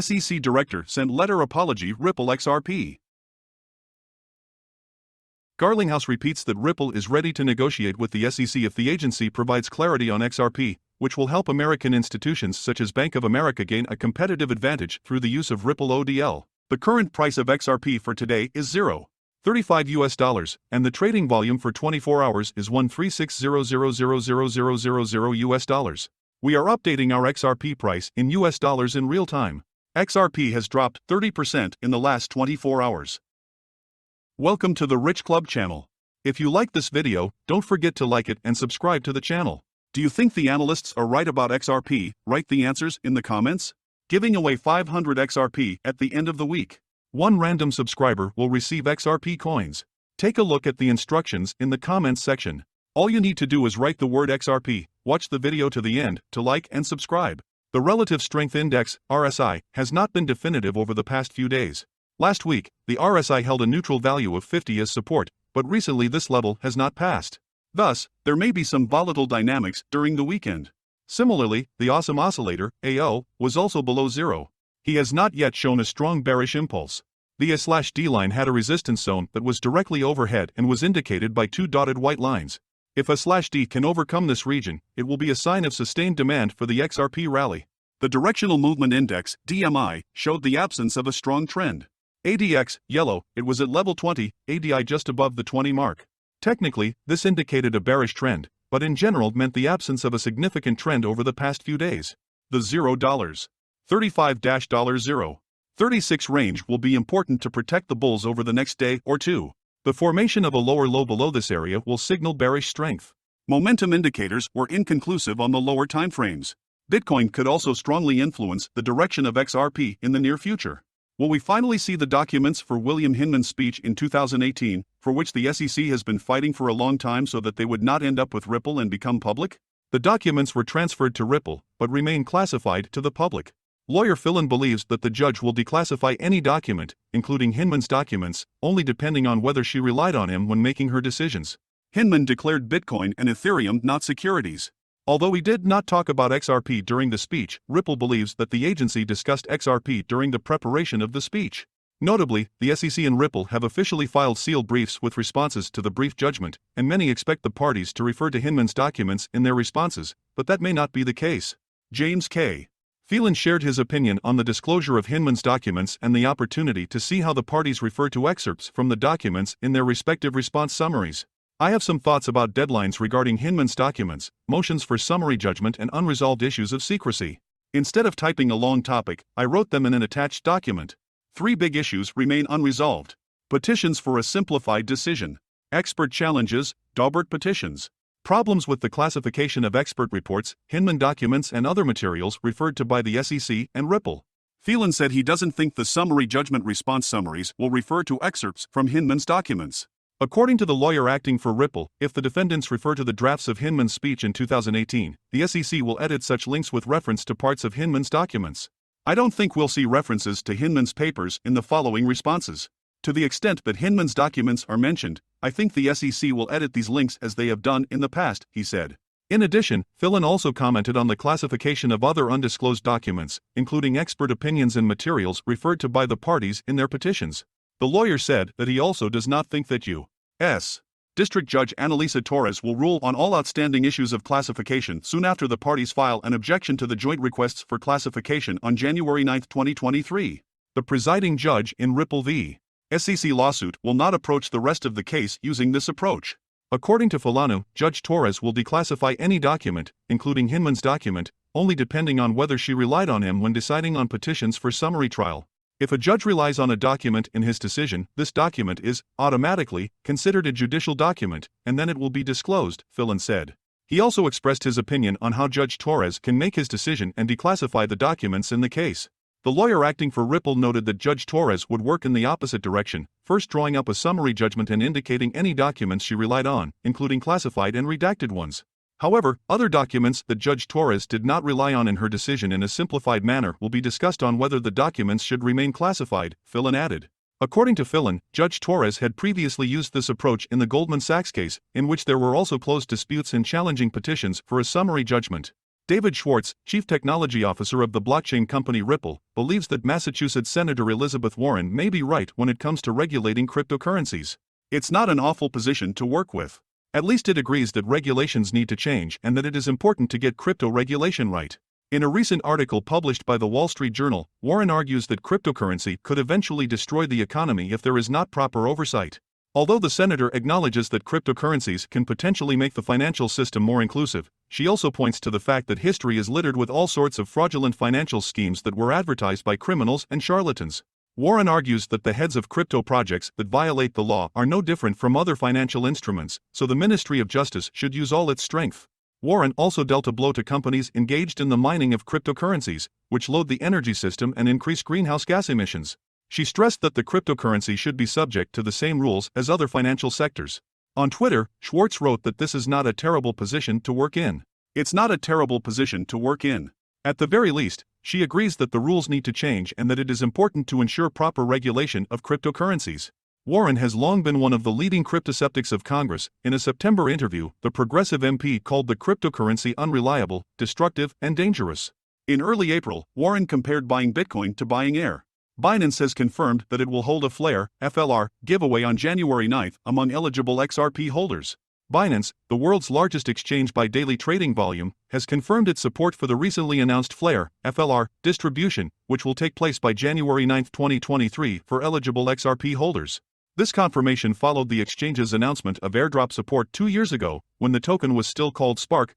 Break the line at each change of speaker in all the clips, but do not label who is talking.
SEC Director sent letter apology Ripple XRP. Garlinghouse repeats that Ripple is ready to negotiate with the SEC if the agency provides clarity on XRP, which will help American institutions such as Bank of America gain a competitive advantage through the use of Ripple ODL. The current price of XRP for today is $0.35 and the trading volume for 24 hours is $136,000,000 We are updating our XRP price in US dollars in real time. XRP has dropped 30% in the last 24 hours. Welcome to the Rich Club channel. If you like this video, don't forget to like it and subscribe to the channel. Do you think the analysts are right about XRP? Write the answers in the comments. Giving away 500 XRP at the end of the week. One random subscriber will receive XRP coins. Take a look at the instructions in the comments section. All you need to do is write the word XRP, watch the video to the end to like and subscribe. The Relative Strength Index, RSI, has not been definitive over the past few days. Last week, the RSI held a neutral value of 50 as support, but recently this level has not passed. Thus, there may be some volatile dynamics during the weekend. Similarly, the Awesome Oscillator, AO, was also below zero. He has not yet shown a strong bearish impulse. The A/D line had a resistance zone that was directly overhead and was indicated by two dotted white lines. If A/D can overcome this region, it will be a sign of sustained demand for the XRP rally. The Directional Movement Index, DMI, showed the absence of a strong trend. ADX, yellow, it was at level 20, ADI just above the 20 mark. Technically, this indicated a bearish trend, but in general meant the absence of a significant trend over the past few days. The $0.35-$0.36 range will be important to protect the bulls over the next day or two. The formation of a lower low below this area will signal bearish strength. Momentum indicators were inconclusive on the lower timeframes. Bitcoin could also strongly influence the direction of XRP in the near future. Will we finally see the documents for William Hinman's speech in 2018, for which the SEC has been fighting for a long time so that they would not end up with Ripple and become public? The documents were transferred to Ripple, but remain classified to the public. Lawyer Philin believes that the judge will declassify any document, including Hinman's documents, only depending on whether she relied on him when making her decisions. Hinman declared Bitcoin and Ethereum not securities. Although he did not talk about XRP during the speech, Ripple believes that the agency discussed XRP during the preparation of the speech. Notably, the SEC and Ripple have officially filed sealed briefs with responses to the brief judgment, and many expect the parties to refer to Hinman's documents in their responses, but that may not be the case. James K. Phelan shared his opinion on the disclosure of Hinman's documents and the opportunity to see how the parties refer to excerpts from the documents in their respective response summaries. I have some thoughts about deadlines regarding Hinman's documents, motions for summary judgment and unresolved issues of secrecy. Instead of typing a long topic, I wrote them in an attached document. 3 big issues remain unresolved. Petitions for a simplified decision. Expert challenges, Daubert petitions. Problems with the classification of expert reports, Hinman documents and other materials referred to by the SEC and Ripple. Phelan said he doesn't think the summary judgment response summaries will refer to excerpts from Hinman's documents. According to the lawyer acting for Ripple, if the defendants refer to the drafts of Hinman's speech in 2018, the SEC will edit such links with reference to parts of Hinman's documents. I don't think we'll see references to Hinman's papers in the following responses. To the extent that Hinman's documents are mentioned, I think the SEC will edit these links as they have done in the past, he said. In addition, Phelan also commented on the classification of other undisclosed documents, including expert opinions and materials referred to by the parties in their petitions. The lawyer said that he also does not think that U.S. District Judge Annalisa Torres will rule on all outstanding issues of classification soon after the parties file an objection to the joint requests for classification on January 9, 2023. The presiding judge in Ripple v. SEC lawsuit will not approach the rest of the case using this approach. According to Phelanu, Judge Torres will declassify any document, including Hinman's document, only depending on whether she relied on him when deciding on petitions for summary trial. If a judge relies on a document in his decision, this document is, automatically, considered a judicial document, and then it will be disclosed, Phelan said. He also expressed his opinion on how Judge Torres can make his decision and declassify the documents in the case. The lawyer acting for Ripple noted that Judge Torres would work in the opposite direction, first drawing up a summary judgment and indicating any documents she relied on, including classified and redacted ones. However, other documents that Judge Torres did not rely on in her decision in a simplified manner will be discussed on whether the documents should remain classified, Phelan added. According to Phelan, Judge Torres had previously used this approach in the Goldman Sachs case, in which there were also closed disputes and challenging petitions for a summary judgment. David Schwartz, chief technology officer of the blockchain company Ripple, believes that Massachusetts Senator Elizabeth Warren may be right when it comes to regulating cryptocurrencies. It's not an awful position to work with. At least it agrees that regulations need to change and that it is important to get crypto regulation right. In a recent article published by the Wall Street Journal, Warren argues that cryptocurrency could eventually destroy the economy if there is not proper oversight. Although the senator acknowledges that cryptocurrencies can potentially make the financial system more inclusive, she also points to the fact that history is littered with all sorts of fraudulent financial schemes that were advertised by criminals and charlatans. Warren argues that the heads of crypto projects that violate the law are no different from other financial instruments, so the Ministry of Justice should use all its strength. Warren also dealt a blow to companies engaged in the mining of cryptocurrencies, which load the energy system and increase greenhouse gas emissions. She stressed that the cryptocurrency should be subject to the same rules as other financial sectors. On Twitter, Schwartz wrote that this is not a terrible position to work in. It's not a terrible position to work in. At the very least, she agrees that the rules need to change and that it is important to ensure proper regulation of cryptocurrencies. Warren has long been one of the leading cryptoskeptics of Congress. In a September interview, the progressive MP called the cryptocurrency unreliable, destructive, and dangerous. In early April, Warren compared buying Bitcoin to buying air. Binance has confirmed that it will hold a Flare (FLR) giveaway on January 9 among eligible XRP holders. Binance, the world's largest exchange by daily trading volume, has confirmed its support for the recently announced Flare (FLR) distribution, which will take place by January 9, 2023 for eligible XRP holders. This confirmation followed the exchange's announcement of airdrop support 2 years ago, when the token was still called Spark.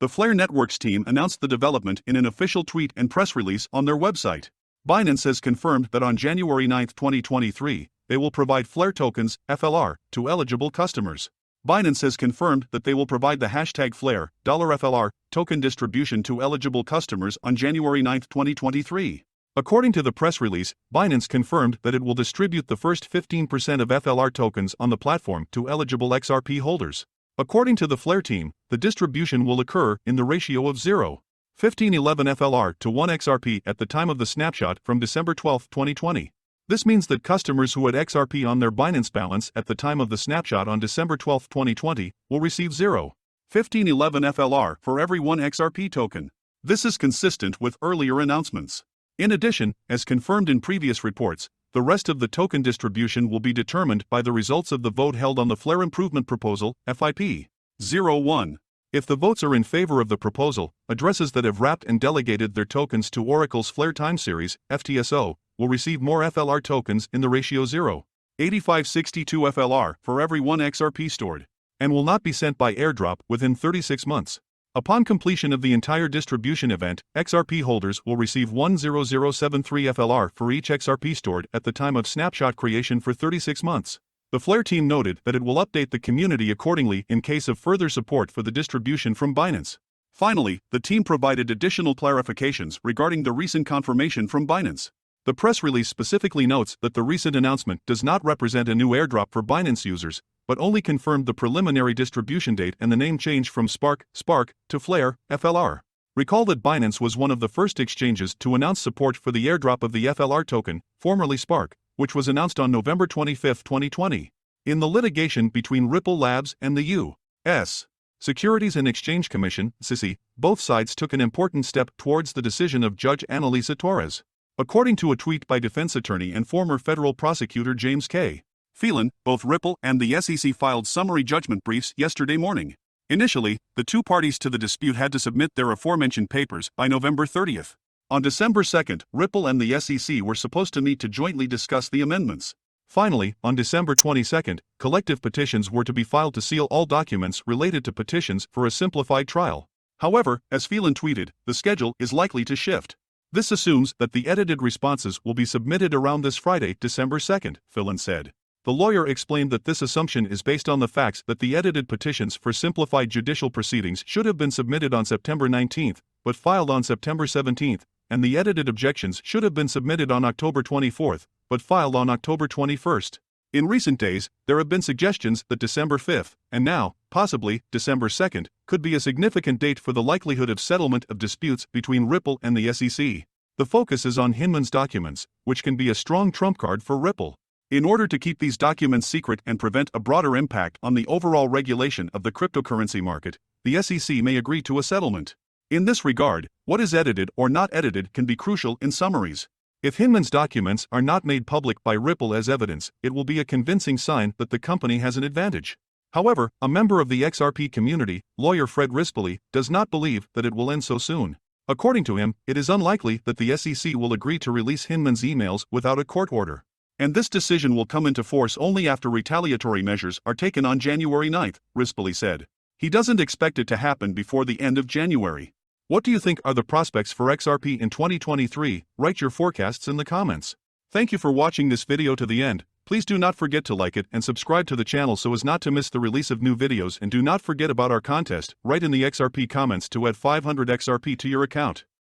The Flare Networks team announced the development in an official tweet and press release on their website. Binance has confirmed that on January 9, 2023, they will provide Flare tokens, FLR, to eligible customers. Binance has confirmed that they will provide the hashtag Flare $FLR token distribution to eligible customers on January 9, 2023. According to the press release, Binance confirmed that it will distribute the first 15% of FLR tokens on the platform to eligible XRP holders. According to the Flare team, the distribution will occur in the ratio of 0.1511 FLR to 1 XRP at the time of the snapshot from December 12, 2020. This means that customers who had XRP on their Binance balance at the time of the snapshot on December 12, 2020, will receive 0.1511 FLR for every 1 XRP token. This is consistent with earlier announcements. In addition, as confirmed in previous reports, the rest of the token distribution will be determined by the results of the vote held on the Flare Improvement Proposal, FIP 01. If the votes are in favor of the proposal, addresses that have wrapped and delegated their tokens to Oracle's Flare Time Series, FTSO, will receive more FLR tokens in the ratio 0.8562 FLR for every 1 XRP stored, and will not be sent by airdrop within 36 months. Upon completion of the entire distribution event, XRP holders will receive 10073 FLR for each XRP stored at the time of snapshot creation for 36 months. The Flare team noted that it will update the community accordingly in case of further support for the distribution from Binance. Finally, the team provided additional clarifications regarding the recent confirmation from Binance. The press release specifically notes that the recent announcement does not represent a new airdrop for Binance users, but only confirmed the preliminary distribution date and the name change from Spark to Flare FLR. Recall that Binance was one of the first exchanges to announce support for the airdrop of the FLR token, formerly Spark, which was announced on November 25, 2020. In the litigation between Ripple Labs and the U.S. Securities and Exchange Commission, SEC, both sides took an important step towards the decision of Judge Annalisa Torres. According to a tweet by defense attorney and former federal prosecutor James K. Phelan, both Ripple and the SEC filed summary judgment briefs yesterday morning. Initially, the two parties to the dispute had to submit their aforementioned papers by November 30. On December 2, Ripple and the SEC were supposed to meet to jointly discuss the amendments. Finally, on December 22, collective petitions were to be filed to seal all documents related to petitions for a simplified trial. However, as Phelan tweeted, the schedule is likely to shift. This assumes that the edited responses will be submitted around this Friday, December 2, Phelan said. The lawyer explained that this assumption is based on the facts that the edited petitions for simplified judicial proceedings should have been submitted on September 19, but filed on September 17, and the edited objections should have been submitted on October 24, but filed on October 21. In recent days, there have been suggestions that December 5, and now, possibly, December 2, could be a significant date for the likelihood of settlement of disputes between Ripple and the SEC. The focus is on Hinman's documents, which can be a strong trump card for Ripple. In order to keep these documents secret and prevent a broader impact on the overall regulation of the cryptocurrency market, the SEC may agree to a settlement. In this regard, what is edited or not edited can be crucial in summaries. If Hinman's documents are not made public by Ripple as evidence, it will be a convincing sign that the company has an advantage. However, a member of the XRP community, lawyer Fred Rispoli, does not believe that it will end so soon. According to him, it is unlikely that the SEC will agree to release Hinman's emails without a court order. And this decision will come into force only after retaliatory measures are taken on January 9, Rispoli said. He doesn't expect it to happen before the end of January. What do you think are the prospects for XRP in 2023? Write your forecasts in the comments. Thank you for watching this video to the end. Please do not forget to like it and subscribe to the channel so as not to miss the release of new videos, and do not forget about our contest. Write in the XRP comments to add 500 XRP to your account.